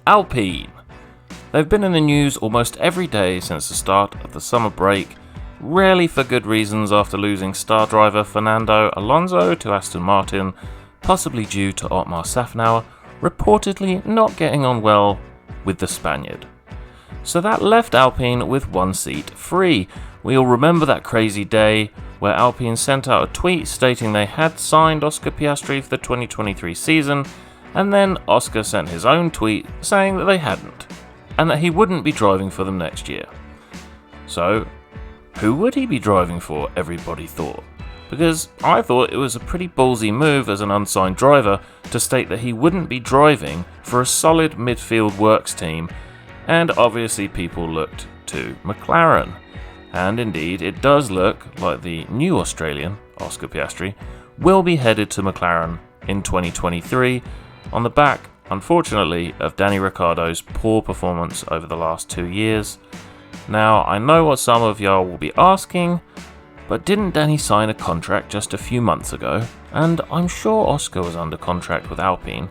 Alpine. They've been in the news almost every day since the start of the summer break, rarely for good reasons after losing star driver Fernando Alonso to Aston Martin, possibly due to Otmar Szafnauer reportedly not getting on well with the Spaniard. So that left Alpine with one seat free. We all remember that crazy day where Alpine sent out a tweet stating they had signed Oscar Piastri for the 2023 season, and then Oscar sent his own tweet saying that they hadn't, and that he wouldn't be driving for them next year. So, who would he be driving for, everybody thought? Because I thought it was a pretty ballsy move as an unsigned driver to state that he wouldn't be driving for a solid midfield works team, and obviously people looked to McLaren. And indeed, it does look like the new Australian, Oscar Piastri, will be headed to McLaren in 2023 on the back, unfortunately, of Danny Ricciardo's poor performance over the last 2 years. Now, I know what some of y'all will be asking, but didn't Danny sign a contract just a few months ago? And I'm sure Oscar was under contract with Alpine.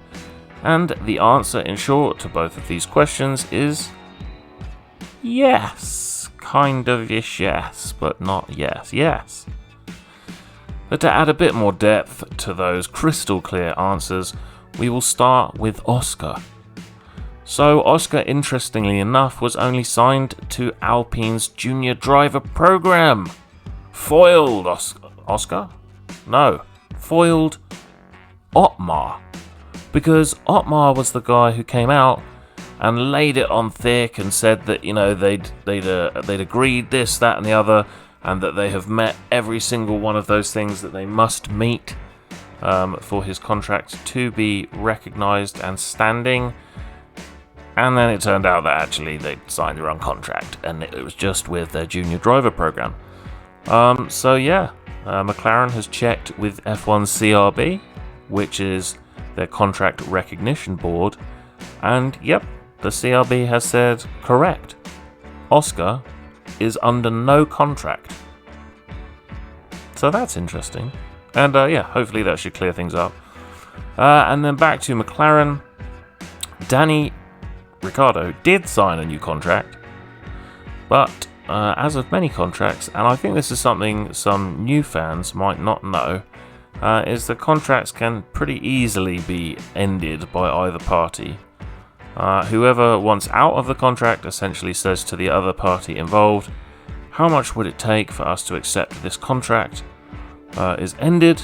And the answer, in short, to both of these questions is yes. Kind of yes, but not yes. But to add a bit more depth to those crystal clear answers, we will start with Oscar. So Oscar, interestingly enough, was only signed to Alpine's junior driver program. Foiled Oscar? No, foiled Otmar. Because Otmar was the guy who came out and laid it on thick and said that, they'd agreed this, that and the other, and that they have met every single one of those things that they must meet for his contract to be recognised and standing. And then it turned out that actually they'd signed the wrong contract, and it was just with their junior driver program. McLaren has checked with F1 CRB, which is their contract recognition board, and yep, the CRB has said correct. Oscar is under no contract. So that's interesting. And hopefully that should clear things up. And then back to McLaren. Danny Ricciardo did sign a new contract, but as with many contracts, and I think this is something some new fans might not know, is that contracts can pretty easily be ended by either party. Whoever wants out of the contract essentially says to the other party involved, how much would it take for us to accept this contract is ended?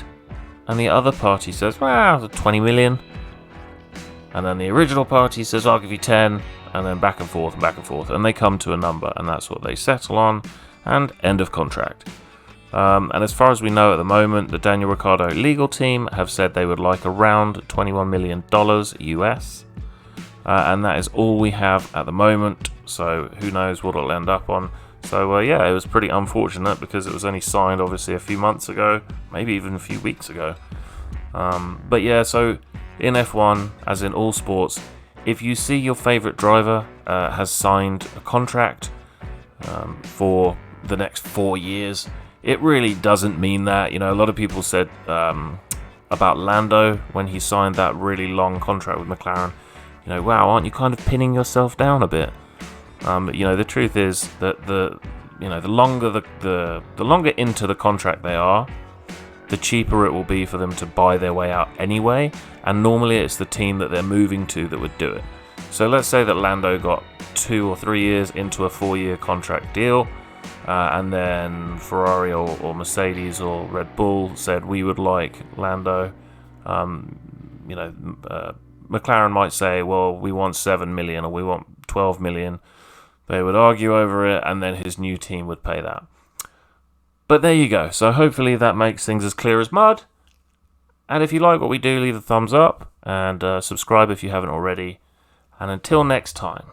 And the other party says, 20 million. And then the original party says, I'll give you 10, and then back and forth, and they come to a number, and that's what they settle on, and end of contract. And as far as we know at the moment, the Daniel Ricciardo legal team have said they would like around $21 million US. And that is all we have at the moment, so who knows what it'll end up on. So it was pretty unfortunate because it was only signed obviously a few months ago, maybe even a few weeks ago. So in F1, as in all sports, if you see your favourite driver has signed a contract for the next 4 years, it really doesn't mean that. A lot of people said about Lando when he signed that really long contract with McLaren, wow, aren't you kind of pinning yourself down a bit? The truth is that the longer into the contract they are, the cheaper it will be for them to buy their way out anyway, and normally it's the team that they're moving to that would do it. So let's say that Lando got 2 or 3 years into a 4-year contract deal, and then Ferrari or Mercedes or Red Bull said, we would like Lando. McLaren might say, well, we want 7 million or we want 12 million. They would argue over it, and then his new team would pay that. But there you go. So hopefully that makes things as clear as mud. And if you like what we do, leave a thumbs up and subscribe if you haven't already. And until next time.